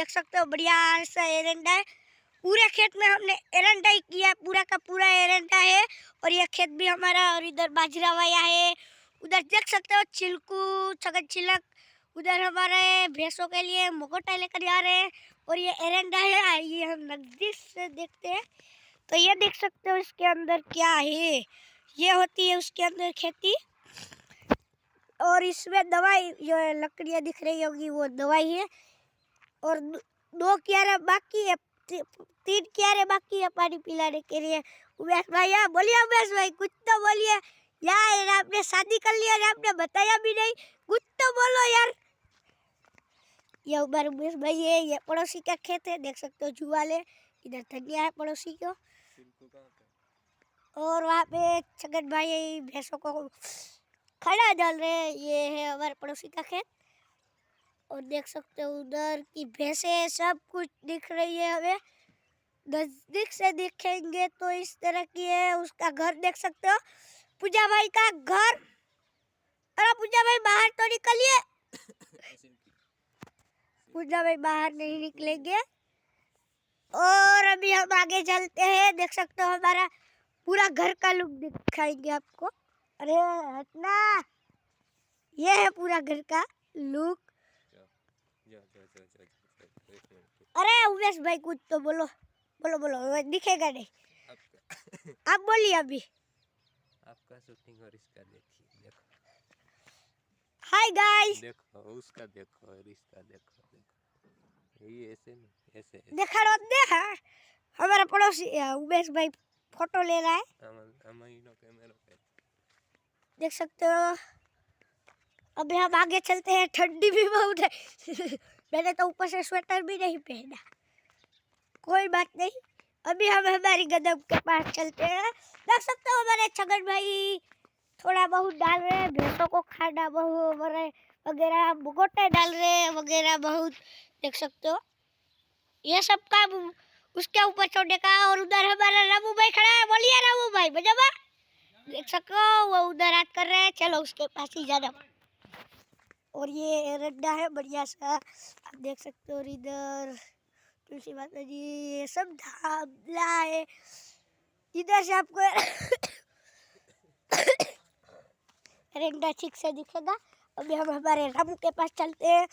देख सकते हो बढ़िया सा एरंडा है। पूरे खेत में हमने एरंडा ही किया, पूरा का पूरा एरंडा है। और ये खेत भी हमारा, और इधर बाजरा वाया है। उधर देख सकते हो चिल्कू छगन छिलक, उधर हमारे भैंसों के लिए मोकोटा लेकर जा रहे हैं। और ये एरंडा है, आइए हम नजदीक से देखते हैं। तो ये देख सकते हो इसके अंदर क्या है, ये होती है उसके अंदर खेती। और इसमें दवाई, जो लकड़ियाँ दिख रही होगी वो दवाई है। और दो क्यारे बाकी है, तीन क्यारे बाकी है पानी पिलाने के लिए। उमेश भाई, यहाँ बोलिए उमेश भाई, कुछ तो बोलिए यार। आपने शादी कर लिया और आपने बताया भी नहीं, कुछ तो बोलो यार। ये हमारे उमेश भाई है, ये पड़ोसी का खेत है, देख सकते हो जुआल है। इधर धनिया है पड़ोसी को। और वहाँ पे छगन भाई भैंसों को खड़ा डाल रहे हैं। ये है हमारे पड़ोसी का खेत। और देख सकते हो उधर की भैंसे, सब कुछ दिख रही है हमें। नजदीक से देखेंगे तो इस तरह की है। उसका घर देख सकते हो, पूजा भाई का घर। अरे पूजा भाई बाहर तो निकलिए। पूजा भाई बाहर नहीं निकलेंगे। और अभी हम आगे चलते हैं, देख सकते हो हमारा पूरा घर का लुक दिखाएंगे आपको। अरे हटना, ये है पूरा घर का लुक। अरे उमेश भाई कुछ तो बोलो, बोलो बोलो, दिखेगा नहीं। आप बोलिए अभी। आपका शूटिंग और इसका देखिए, देखो। हाय गाइस, देखो उसका, देखो और इसका, देखो देखो। ये ऐसे नहीं, ऐसे देखा दे है हमारा पड़ोसी उमेश भाई फोटो ले रहा है, देख सकते हो। अभी हम आगे चलते हैं, ठंडी भी बहुत है। मैंने तो ऊपर से स्वेटर भी नहीं पहना, कोई बात नहीं। अभी हम हमारी गदम के पास चलते हैं। देख सकते हो हमारे छगन भाई थोड़ा बहुत डाल रहे हैं, भैंसों को खाना वगैरह मुगोटे डाल रहे हैं वगैरह बहुत, देख सकते हो। ये सब काम उसके ऊपर छोड़ने का। और उधर हमारा रामू भाई खड़ा है, बोलिए रामू भाई बजावा। देख सकते हो वो उधर हाथ कर रहे हैं, चलो उसके पास ही जाना। और ये रड्डा है बढ़िया सा, आप देख सकते हो। इधर तुलसी माता जी, ये सब धामला है। इधर से आपको रड्डा ठीक से दिखेगा। अभी हम हमारे रामू के पास चलते हैं।